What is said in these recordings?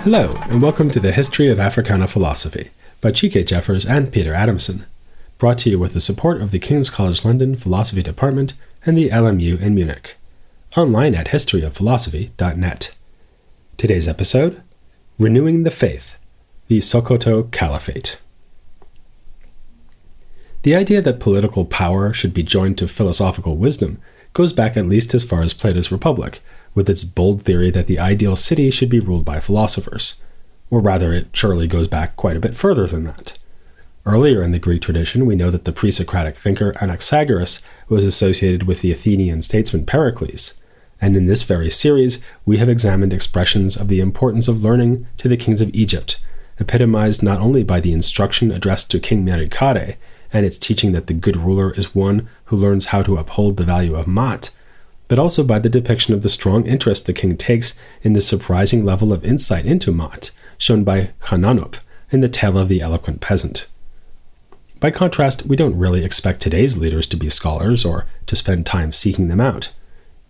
Hello, and welcome to the History of Africana Philosophy by Chike Jeffers and Peter Adamson, brought to you with the support of the King's College London Philosophy Department and the LMU in Munich. Online at historyofphilosophy.net. Today's episode, Renewing the Faith, the Sokoto Caliphate. The idea that political power should be joined to philosophical wisdom goes back at least as far as Plato's Republic, with its bold theory that the ideal city should be ruled by philosophers. Or rather, it surely goes back quite a bit further than that. Earlier in the Greek tradition, we know that the pre-Socratic thinker Anaxagoras was associated with the Athenian statesman Pericles, and in this very series, we have examined expressions of the importance of learning to the kings of Egypt, epitomized not only by the instruction addressed to King Merikare, and its teaching that the good ruler is one who learns how to uphold the value of mat, but also by the depiction of the strong interest the king takes in the surprising level of insight into mat, shown by Hananop in the Tale of the Eloquent Peasant. By contrast, we don't really expect today's leaders to be scholars or to spend time seeking them out.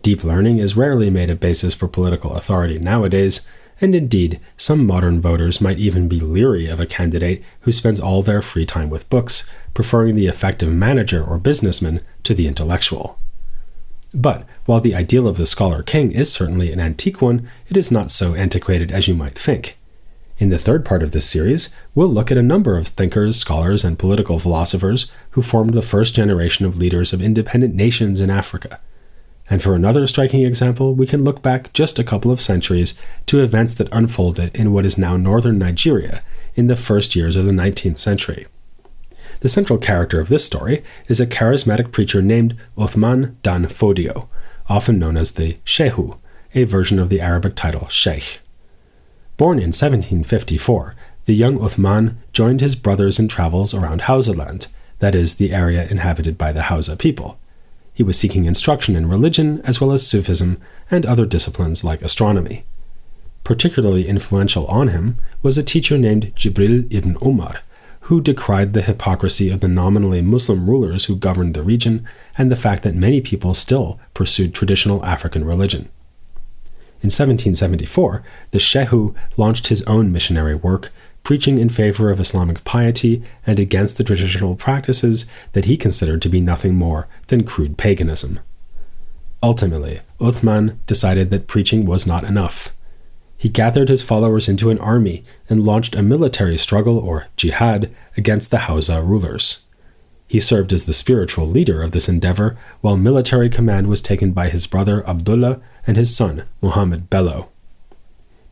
Deep learning is rarely made a basis for political authority nowadays, and indeed, some modern voters might even be leery of a candidate who spends all their free time with books, preferring the effective manager or businessman to the intellectual. But while the ideal of the scholar king is certainly an antique one, it is not so antiquated as you might think. In the third part of this series, we'll look at a number of thinkers, scholars, and political philosophers who formed the first generation of leaders of independent nations in Africa. And for another striking example, we can look back just a couple of centuries to events that unfolded in what is now northern Nigeria in the first years of the 19th century. The central character of this story is a charismatic preacher named Uthman Dan Fodio, often known as the Shehu, a version of the Arabic title Sheikh. Born in 1754, the young Uthman joined his brothers in travels around Hausaland, that is, the area inhabited by the Hausa people. He was seeking instruction in religion as well as Sufism and other disciplines like astronomy. Particularly influential on him was a teacher named Jibril ibn Umar, who decried the hypocrisy of the nominally Muslim rulers who governed the region and the fact that many people still pursued traditional African religion. In 1774, the Shehu launched his own missionary work, preaching in favor of Islamic piety and against the traditional practices that he considered to be nothing more than crude paganism. Ultimately, Uthman decided that preaching was not enough. He gathered his followers into an army and launched a military struggle, or jihad, against the Hausa rulers. He served as the spiritual leader of this endeavor, while military command was taken by his brother Abdullah and his son Muhammad Bello.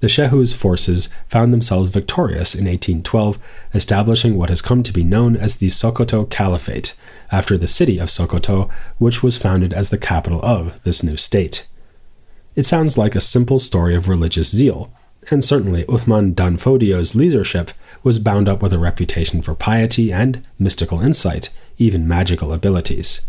The Shehu's forces found themselves victorious in 1812, establishing what has come to be known as the Sokoto Caliphate, after the city of Sokoto, which was founded as the capital of this new state. It sounds like a simple story of religious zeal, and certainly Uthman Dan Fodio's leadership was bound up with a reputation for piety and mystical insight, even magical abilities.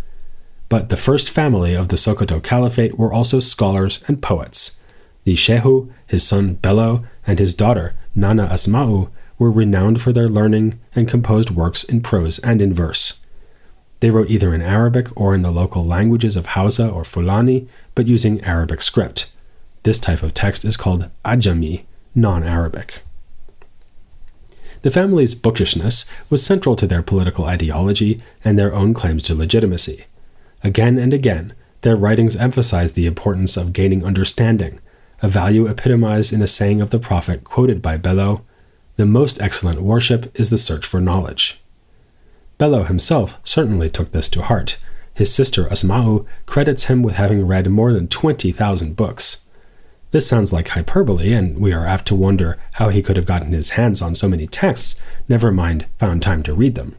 But the first family of the Sokoto Caliphate were also scholars and poets. The Shehu, his son Bello, and his daughter Nana Asma'u were renowned for their learning and composed works in prose and in verse. They wrote either in Arabic or in the local languages of Hausa or Fulani, but using Arabic script. This type of text is called Ajami, non-Arabic. The family's bookishness was central to their political ideology and their own claims to legitimacy. Again and again, their writings emphasized the importance of gaining understanding, a value epitomized in a saying of the Prophet quoted by Bello, "The most excellent worship is the search for knowledge." Bello himself certainly took this to heart. His sister Asma'u credits him with having read more than 20,000 books. This sounds like hyperbole, and we are apt to wonder how he could have gotten his hands on so many texts, never mind found time to read them.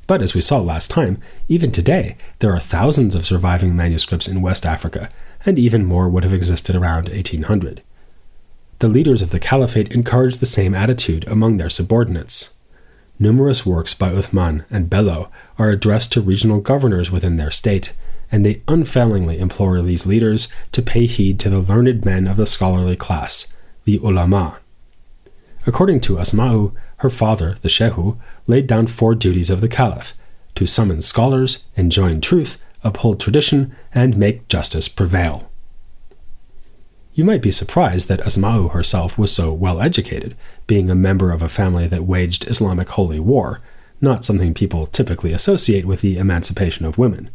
But as we saw last time, even today, there are thousands of surviving manuscripts in West Africa, and even more would have existed around 1800. The leaders of the Caliphate encouraged the same attitude among their subordinates. Numerous works by Uthman and Bello are addressed to regional governors within their state, and they unfailingly implore these leaders to pay heed to the learned men of the scholarly class, the ulama. According to Asma'u, her father, the Shehu, laid down 4 duties of the Caliph: to summon scholars, enjoin truth, uphold tradition, and make justice prevail. You might be surprised that Asma'u herself was so well educated, being a member of a family that waged Islamic holy war, not something people typically associate with the emancipation of women.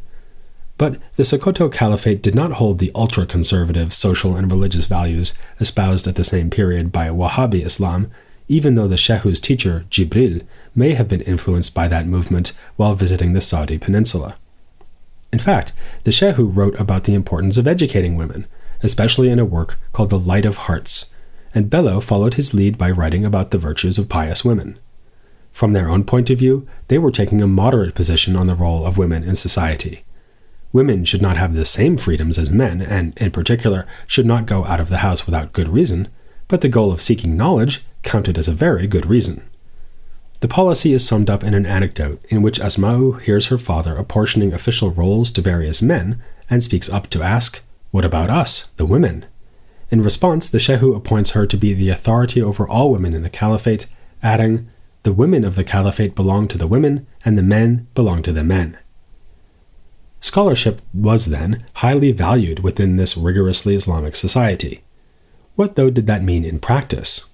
But the Sokoto Caliphate did not hold the ultra-conservative social and religious values espoused at the same period by Wahhabi Islam, even though the Shehu's teacher, Jibril, may have been influenced by that movement while visiting the Saudi peninsula. In fact, the Shehu wrote about the importance of educating women, especially in a work called The Light of Hearts, and Bello followed his lead by writing about the virtues of pious women. From their own point of view, they were taking a moderate position on the role of women in society. Women should not have the same freedoms as men, and, in particular, should not go out of the house without good reason, but the goal of seeking knowledge counted as a very good reason. The policy is summed up in an anecdote in which Asma'u hears her father apportioning official roles to various men and speaks up to ask, "What about us, the women?" In response, the Shehu appoints her to be the authority over all women in the caliphate, adding, "The women of the caliphate belong to the women, and the men belong to the men." Scholarship was then highly valued within this rigorously Islamic society. What, though, did that mean in practice?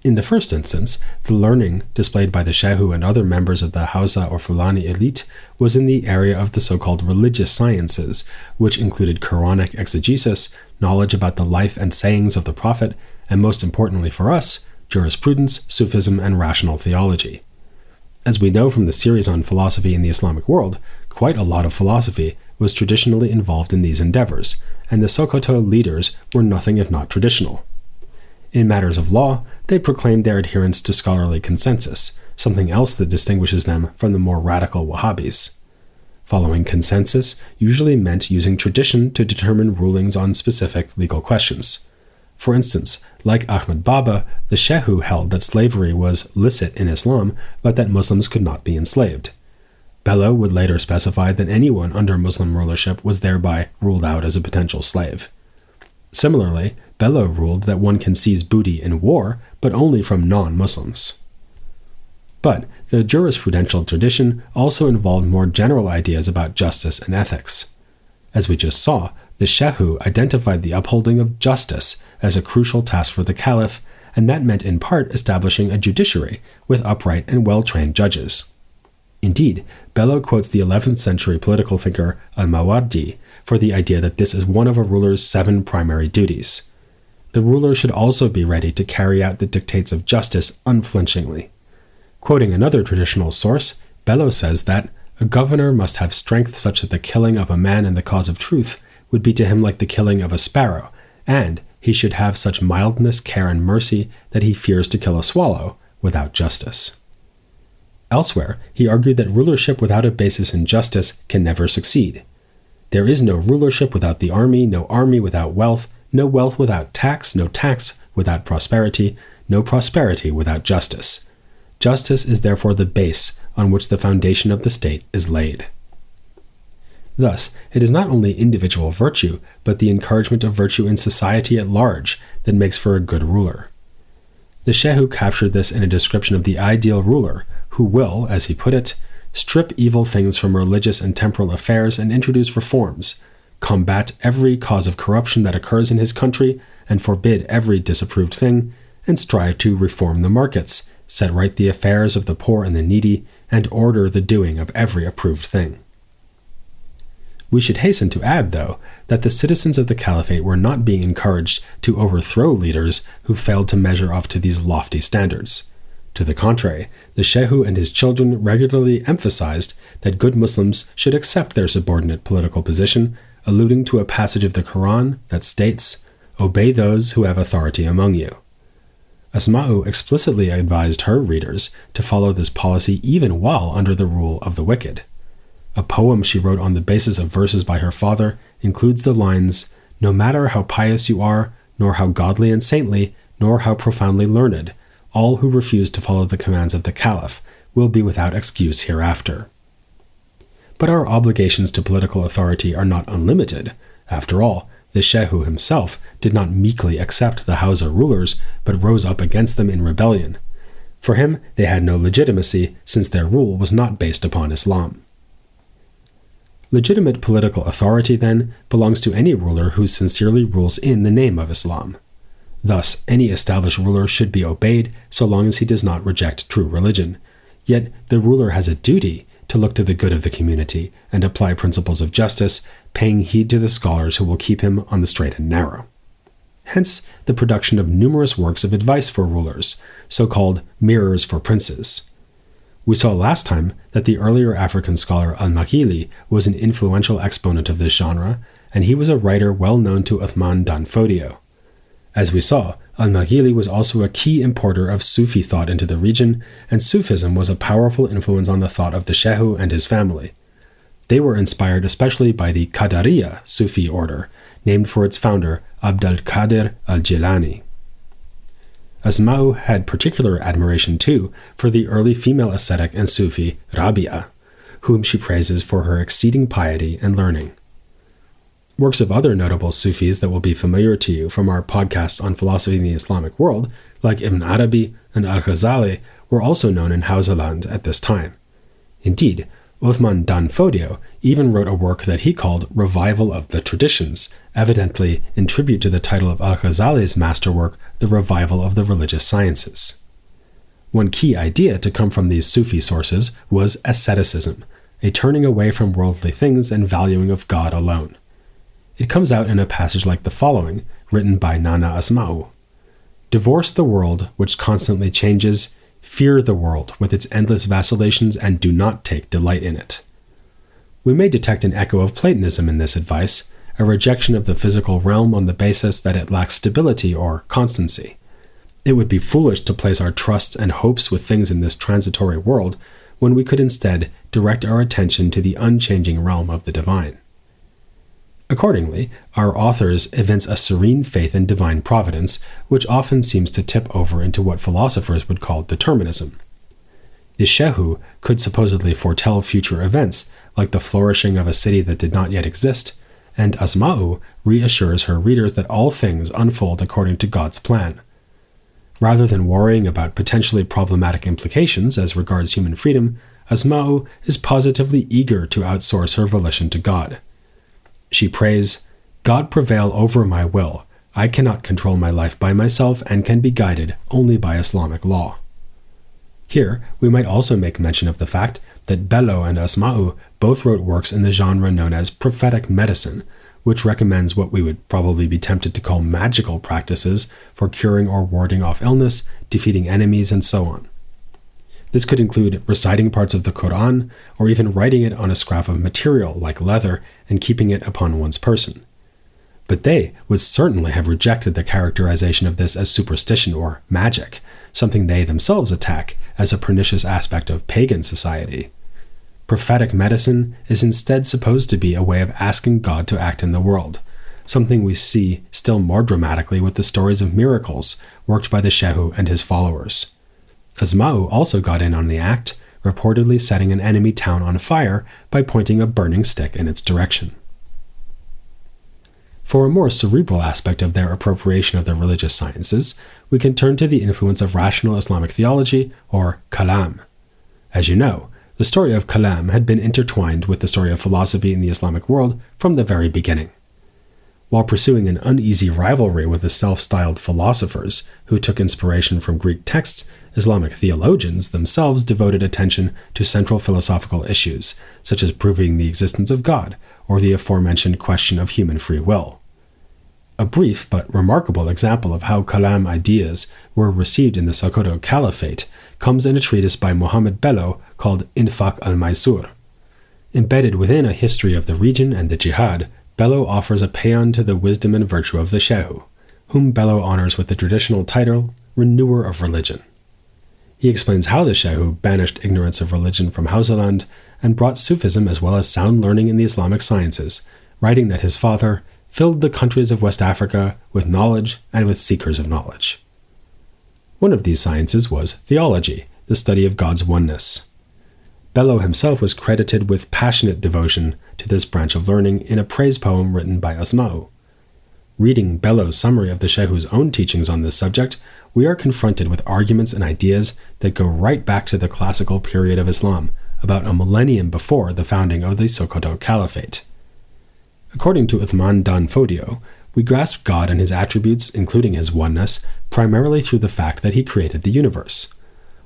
In the first instance, the learning displayed by the Shehu and other members of the Hausa or Fulani elite was in the area of the so-called religious sciences, which included Quranic exegesis, knowledge about the life and sayings of the Prophet, and most importantly for us, jurisprudence, Sufism, and rational theology. As we know from the series on philosophy in the Islamic world, quite a lot of philosophy was traditionally involved in these endeavors, and the Sokoto leaders were nothing if not traditional. In matters of law, they proclaimed their adherence to scholarly consensus, something else that distinguishes them from the more radical Wahhabis. Following consensus usually meant using tradition to determine rulings on specific legal questions. For instance, like Ahmad Baba, the Shehu held that slavery was licit in Islam, but that Muslims could not be enslaved. Bello would later specify that anyone under Muslim rulership was thereby ruled out as a potential slave. Similarly, Bello ruled that one can seize booty in war, but only from non-Muslims. But the jurisprudential tradition also involved more general ideas about justice and ethics. As we just saw, the Shehu identified the upholding of justice as a crucial task for the Caliph, and that meant in part establishing a judiciary with upright and well-trained judges. Indeed, Bello quotes the 11th century political thinker al-Mawardi for the idea that this is one of a ruler's 7 primary duties. The ruler should also be ready to carry out the dictates of justice unflinchingly. Quoting another traditional source, Bello says that a governor must have strength such that the killing of a man in the cause of truth would be to him like the killing of a sparrow, and he should have such mildness, care, and mercy that he fears to kill a swallow without justice. Elsewhere, he argued that rulership without a basis in justice can never succeed. There is no rulership without the army, no army without wealth, no wealth without tax, no tax without prosperity, no prosperity without justice. Justice is therefore the base on which the foundation of the state is laid. Thus, it is not only individual virtue, but the encouragement of virtue in society at large that makes for a good ruler. The Shehu captured this in a description of the ideal ruler, who will, as he put it, strip evil things from religious and temporal affairs and introduce reforms, combat every cause of corruption that occurs in his country, and forbid every disapproved thing, and strive to reform the markets, set right the affairs of the poor and the needy, and order the doing of every approved thing. We should hasten to add, though, that the citizens of the Caliphate were not being encouraged to overthrow leaders who failed to measure up to these lofty standards. To the contrary, the Shehu and his children regularly emphasized that good Muslims should accept their subordinate political position, alluding to a passage of the Quran that states, "Obey those who have authority among you." Asma'u explicitly advised her readers to follow this policy even while under the rule of the wicked. A poem she wrote on the basis of verses by her father includes the lines, "No matter how pious you are, nor how godly and saintly, nor how profoundly learned, all who refuse to follow the commands of the Caliph will be without excuse hereafter." But our obligations to political authority are not unlimited. After all, the Shehu himself did not meekly accept the Hausa rulers, but rose up against them in rebellion. For him, they had no legitimacy, since their rule was not based upon Islam. Legitimate political authority, then, belongs to any ruler who sincerely rules in the name of Islam. Thus, any established ruler should be obeyed so long as he does not reject true religion. Yet, the ruler has a duty to look to the good of the community and apply principles of justice, paying heed to the scholars who will keep him on the straight and narrow. Hence, the production of numerous works of advice for rulers, so-called mirrors for princes. We saw last time that the earlier African scholar al-Maghili was an influential exponent of this genre, and he was a writer well known to Uthman Dan Fodio. As we saw, al-Maghili was also a key importer of Sufi thought into the region, and Sufism was a powerful influence on the thought of the Shehu and his family. They were inspired especially by the Qadariya Sufi order, named for its founder, Abd al-Qadir al-Jilani. Asma'u had particular admiration, too, for the early female ascetic and Sufi Rabia, whom she praises for her exceeding piety and learning. Works of other notable Sufis that will be familiar to you from our podcasts on philosophy in the Islamic world, like Ibn Arabi and Al-Ghazali, were also known in Hausaland at this time. Indeed, Uthman Dan Fodio even wrote a work that he called Revival of the Traditions, evidently in tribute to the title of Al-Ghazali's masterwork, The Revival of the Religious Sciences. One key idea to come from these Sufi sources was asceticism, a turning away from worldly things and valuing of God alone. It comes out in a passage like the following, written by Nana Asma'u. Divorce the world, which constantly changes, fear the world with its endless vacillations, and do not take delight in it. We may detect an echo of Platonism in this advice, a rejection of the physical realm on the basis that it lacks stability or constancy. It would be foolish to place our trust and hopes with things in this transitory world when we could instead direct our attention to the unchanging realm of the divine. Accordingly, our authors evince a serene faith in divine providence, which often seems to tip over into what philosophers would call determinism. The Shehu could supposedly foretell future events, like the flourishing of a city that did not yet exist, and Asma'u reassures her readers that all things unfold according to God's plan. Rather than worrying about potentially problematic implications as regards human freedom, Asma'u is positively eager to outsource her volition to God. She prays, God prevail over my will. I cannot control my life by myself and can be guided only by Islamic law. Here, we might also make mention of the fact that Bello and Asma'u both wrote works in the genre known as prophetic medicine, which recommends what we would probably be tempted to call magical practices for curing or warding off illness, defeating enemies, and so on. This could include reciting parts of the Quran, or even writing it on a scrap of material like leather and keeping it upon one's person. But they would certainly have rejected the characterization of this as superstition or magic, something they themselves attack as a pernicious aspect of pagan society. Prophetic medicine is instead supposed to be a way of asking God to act in the world, something we see still more dramatically with the stories of miracles worked by the Shehu and his followers. Asma'u also got in on the act, reportedly setting an enemy town on fire by pointing a burning stick in its direction. For a more cerebral aspect of their appropriation of the religious sciences, we can turn to the influence of rational Islamic theology, or kalam. As you know, the story of kalam had been intertwined with the story of philosophy in the Islamic world from the very beginning. While pursuing an uneasy rivalry with the self-styled philosophers who took inspiration from Greek texts, Islamic theologians themselves devoted attention to central philosophical issues, such as proving the existence of God or the aforementioned question of human free will. A brief but remarkable example of how kalam ideas were received in the Sokoto Caliphate comes in a treatise by Muhammad Bello called Infaq al-Maysur. Embedded within a history of the region and the jihad, Bello offers a paean to the wisdom and virtue of the Shehu, whom Bello honors with the traditional title, Renewer of Religion. He explains how the Shehu banished ignorance of religion from Hausaland and brought Sufism as well as sound learning in the Islamic sciences, writing that his father filled the countries of West Africa with knowledge and with seekers of knowledge. One of these sciences was theology, the study of God's oneness. Bello himself was credited with passionate devotion to this branch of learning in a praise poem written by Asma'u. Reading Bello's summary of the Shehu's own teachings on this subject, we are confronted with arguments and ideas that go right back to the classical period of Islam, about a millennium before the founding of the Sokoto Caliphate. According to Uthman Dan Fodio, we grasp God and his attributes, including his oneness, primarily through the fact that he created the universe.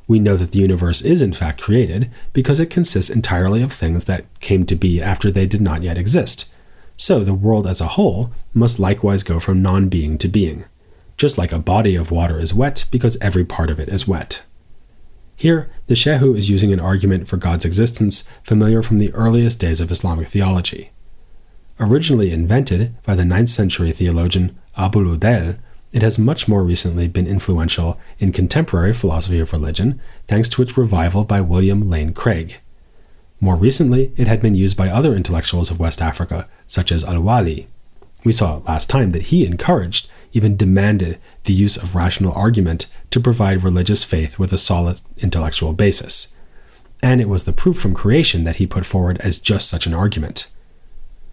We know that the universe is in fact created because it consists entirely of things that came to be after they did not yet exist. So the world as a whole must likewise go from non-being to being, just like a body of water is wet because every part of it is wet. Here, the Shehu is using an argument for God's existence familiar from the earliest days of Islamic theology. Originally invented by the 9th century theologian Abul Udail, it has much more recently been influential in contemporary philosophy of religion thanks to its revival by William Lane Craig. More recently, it had been used by other intellectuals of West Africa, such as Al-Wali. We saw last time that he encouraged, even demanded, the use of rational argument to provide religious faith with a solid intellectual basis. And it was the proof from creation that he put forward as just such an argument.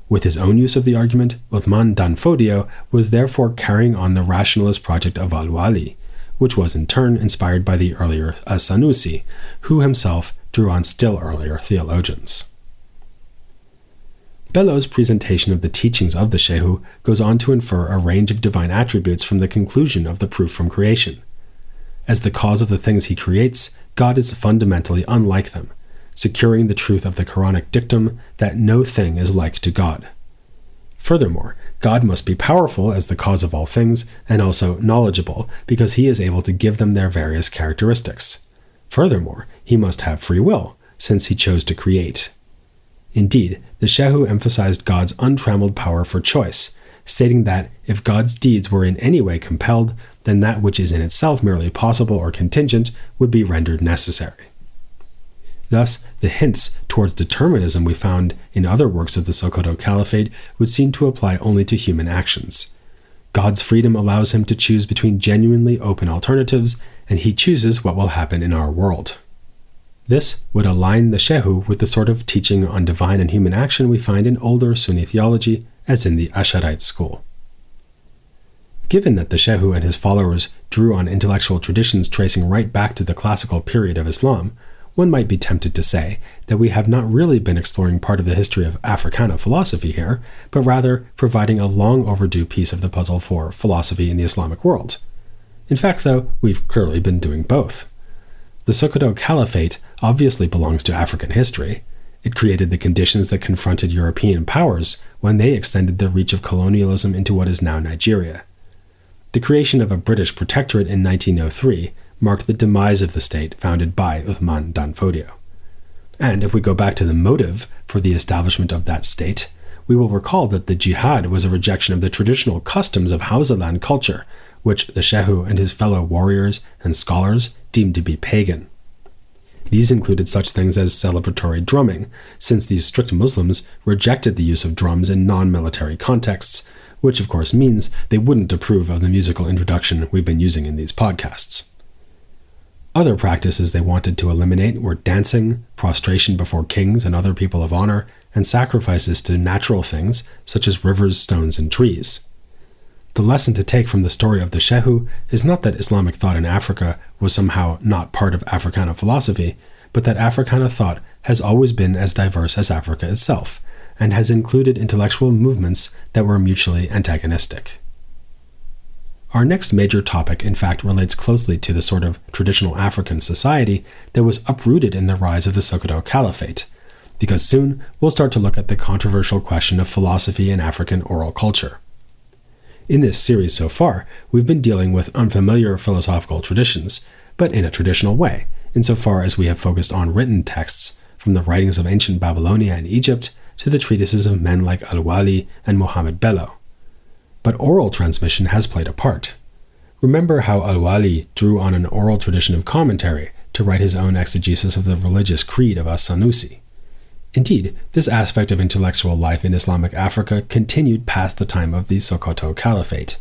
With his own use of the argument, Uthman Dan Fodio was therefore carrying on the rationalist project of Al-Wali, which was in turn inspired by the earlier As-Sanusi, who himself drew on still earlier theologians. Bello's presentation of the teachings of the Shehu goes on to infer a range of divine attributes from the conclusion of the proof from creation. As the cause of the things he creates, God is fundamentally unlike them, securing the truth of the Quranic dictum that no thing is like to God. Furthermore, God must be powerful as the cause of all things and also knowledgeable because he is able to give them their various characteristics. Furthermore, he must have free will, since he chose to create. Indeed, the Shehu emphasized God's untrammeled power for choice, stating that if God's deeds were in any way compelled, then that which is in itself merely possible or contingent would be rendered necessary. Thus, the hints towards determinism we found in other works of the Sokoto Caliphate would seem to apply only to human actions. God's freedom allows him to choose between genuinely open alternatives, and he chooses what will happen in our world. This would align the Shehu with the sort of teaching on divine and human action we find in older Sunni theology, as in the Asharite school. Given that the Shehu and his followers drew on intellectual traditions tracing right back to the classical period of Islam, one might be tempted to say that we have not really been exploring part of the history of Africana philosophy here, but rather providing a long overdue piece of the puzzle for philosophy in the Islamic world. In fact, though, we've clearly been doing both. The Sokoto Caliphate obviously belongs to African history. It created the conditions that confronted European powers when they extended the reach of colonialism into what is now Nigeria. The creation of a British protectorate in 1903 marked the demise of the state founded by Uthman Dan Fodio. And if we go back to the motive for the establishment of that state, we will recall that the jihad was a rejection of the traditional customs of Hausaland culture, which the Shehu and his fellow warriors and scholars deemed to be pagan. These included such things as celebratory drumming, since these strict Muslims rejected the use of drums in non-military contexts, which of course means they wouldn't approve of the musical introduction we've been using in these podcasts. Other practices they wanted to eliminate were dancing, prostration before kings and other people of honor, and sacrifices to natural things such as rivers, stones, and trees. The lesson to take from the story of the Shehu is not that Islamic thought in Africa was somehow not part of Africana philosophy, but that Africana thought has always been as diverse as Africa itself, and has included intellectual movements that were mutually antagonistic. Our next major topic, in fact, relates closely to the sort of traditional African society that was uprooted in the rise of the Sokoto Caliphate, because soon we'll start to look at the controversial question of philosophy in African oral culture. In this series so far, we've been dealing with unfamiliar philosophical traditions, but in a traditional way, insofar as we have focused on written texts, from the writings of ancient Babylonia and Egypt to the treatises of men like Al-Wali and Mohammed Bello. But oral transmission has played a part. Remember how Al-Wali drew on an oral tradition of commentary to write his own exegesis of the religious creed of As-Sanusi. Indeed, this aspect of intellectual life in Islamic Africa continued past the time of the Sokoto Caliphate.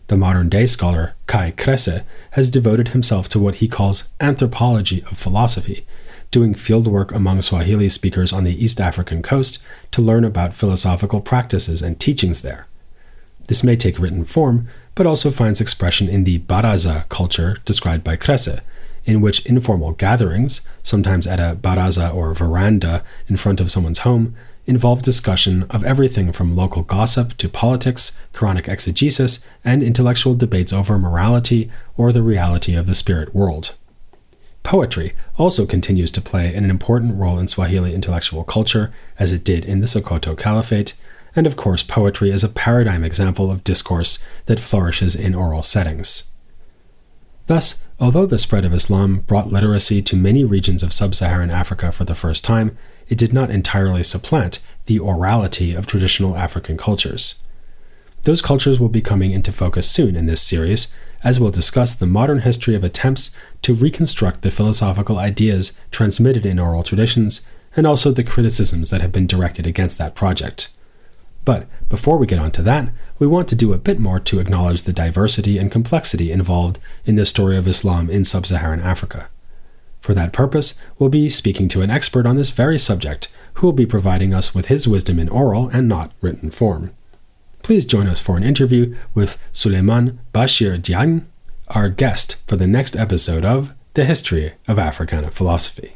The modern-day scholar Kai Kresse has devoted himself to what he calls anthropology of philosophy, doing fieldwork among Swahili speakers on the East African coast to learn about philosophical practices and teachings there. This may take written form, but also finds expression in the Baraza culture described by Kresse, in which informal gatherings, sometimes at a baraza or veranda in front of someone's home, involve discussion of everything from local gossip to politics, Quranic exegesis, and intellectual debates over morality or the reality of the spirit world. Poetry also continues to play an important role in Swahili intellectual culture, as it did in the Sokoto Caliphate, and of course poetry is a paradigm example of discourse that flourishes in oral settings. Thus, although the spread of Islam brought literacy to many regions of sub-Saharan Africa for the first time, it did not entirely supplant the orality of traditional African cultures. Those cultures will be coming into focus soon in this series, as we'll discuss the modern history of attempts to reconstruct the philosophical ideas transmitted in oral traditions, and also the criticisms that have been directed against that project. But before we get on to that, we want to do a bit more to acknowledge the diversity and complexity involved in the story of Islam in sub-Saharan Africa. For that purpose, we'll be speaking to an expert on this very subject, who will be providing us with his wisdom in oral and not written form. Please join us for an interview with Suleiman Bashir Diagne, our guest for the next episode of The History of Africana Philosophy.